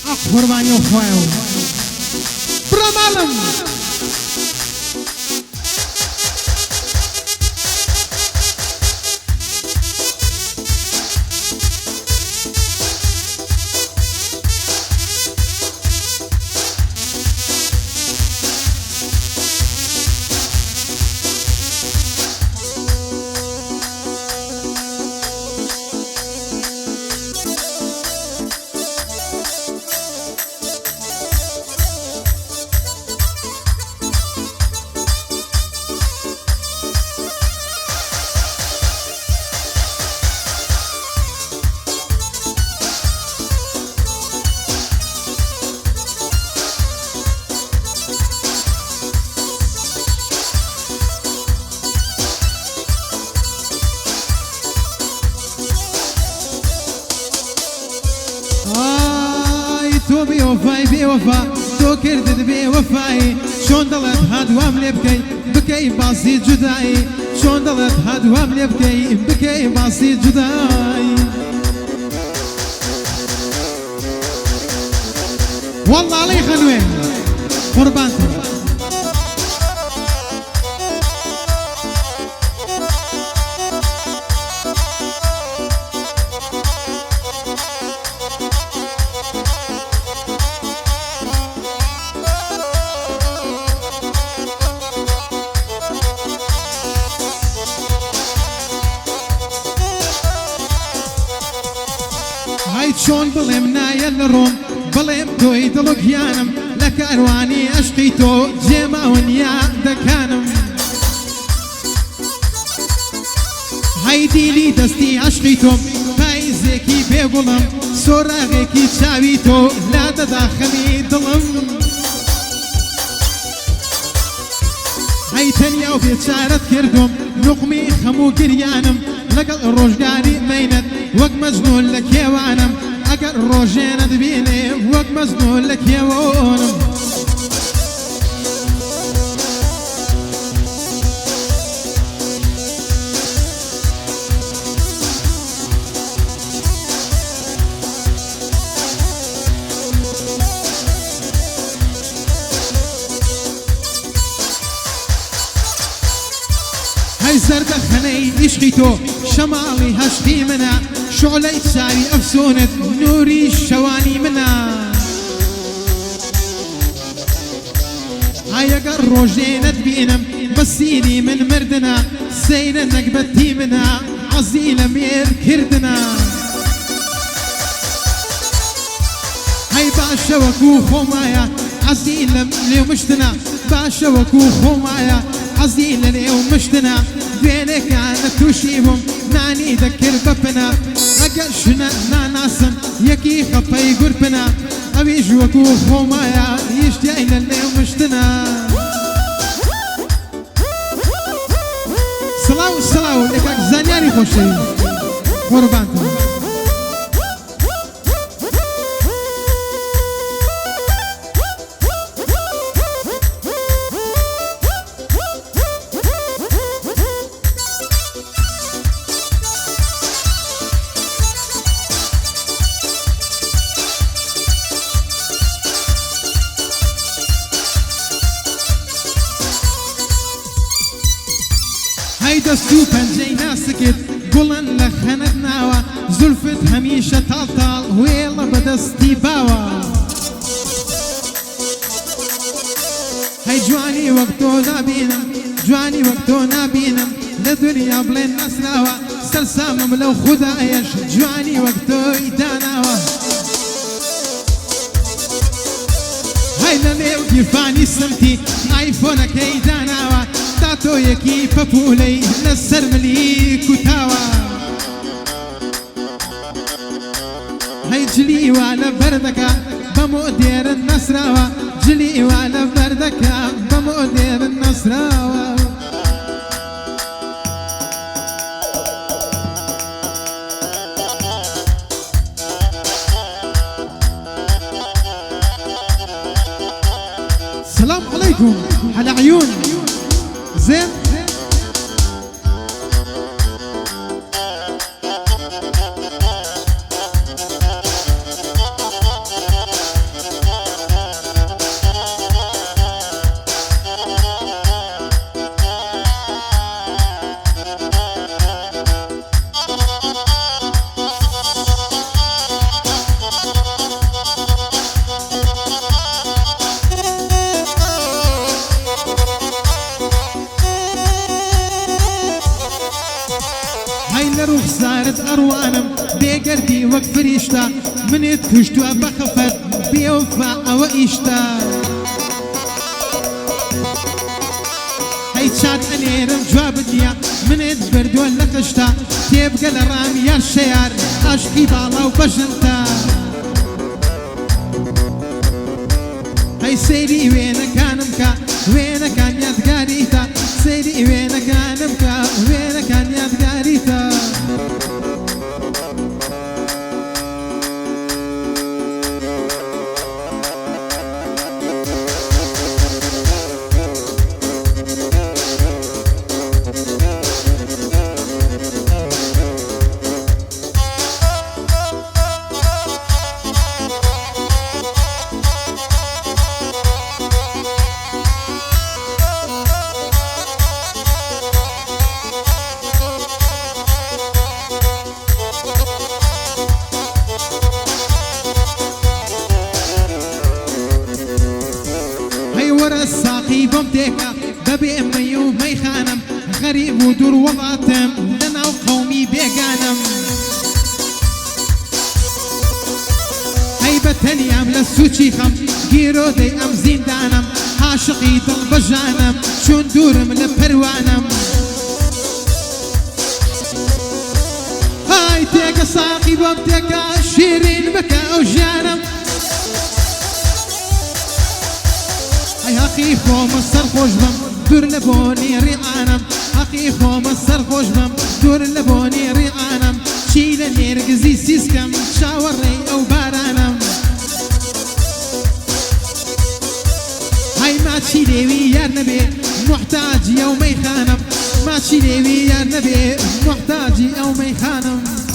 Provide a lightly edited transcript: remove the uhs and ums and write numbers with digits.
قرباني وخوايو برمالم تو بوفاي بوفا تو كردت بوفاي شون ضلت هدوام لبكي بكي بسيط جداي شون ضلت هدوام لبكي بكي بسيط جداي والله علي خلوين قربانتي شون بلم نايل الروم بلم توي دلوكيانم لك أرواني أشقيتو جيما ونيا دكانم هايدي لي دستي أشقيتم بايزيكي بيقولم سوراغيكي تشاويتو لا تداخلي دلم هاي تنيا وبيتشارت كردم نقمي خمو كريانم لقل الرجاري مينت وق مجنون لك يا وانم اقل الرجين دبيني وق مجنون لك يا وانم هاي زرد خني يشقيتو شمالي هشقي منا شعلي ساري أفسونت نوري الشواني منا هاي اقر روجين تبينم بسيني من مردنا سينا نقبتي منا عزيلة مير كردنا هاي باشا وكو خمايا عزيلة ليو مشتنا باشا وكو خمايا عزيلة ليو مشتنا بينك كانت تشيبهم ناني ذكر ببنا أقشنا ناناسم يكي خبي قربنا أبي جوكو خومايا يشتاين اللي مشتنا سلاو لك زانياري خوشي قربانتو دستو پنجي ناسكت قلن لخنت ناوا زلفت هميشة طال ويلا بدستي باوا هاي جواني وقتو نابينم جواني وقتو نابينم لدنيا بلين نسراوا سلسام لو خدايش جواني وقتو يداناوا هاي لنيو كيفاني سمتي ايفونك يداناوا تاتو يكي بابولي نسر ملي كتاوا هاي جلي وانا بردكا بمؤدير النصراوا جلي وانا بردكا بمؤدير النصراوا السلام عليكم على عيون زين بێگەردی وەک فریشتە منت کوشتووە بەخەفەت بێوفا ئەوە ئیشتە هەی چات ئەنێرم جوابت نییە منت بردووە لە خشتە تێبگە لە ڕامی یار شەیار عاشقی باڵا و بەژنتە هەی سەیری وێنەکانم کە وێنەکان یادگاریتە سەیری وێنەکانم کە وێنەکان یادگاریتە الساقي بمتيكا ببي امي ومي خانم غريب ودور وضعتم لنا وقومي بيقانم هيبتني ام للسوشي خم جيرو دي ام زندانم عاشقي ضل بجانم شون دورم لبروانم هاي تيكا ساقي بمتيكا شيرين بكا وجانم أخي خوم السرخوش بم دور لبوني ريعانم أخي خوم السرخوش بم دور لبوني ريعانم شيل نيرقزي سيسكم شاوري أو بارانم هاي ما تشيليوي يا نبي محتاج يومي خانم ما تشيليوي يا نبي محتاج يومي خانم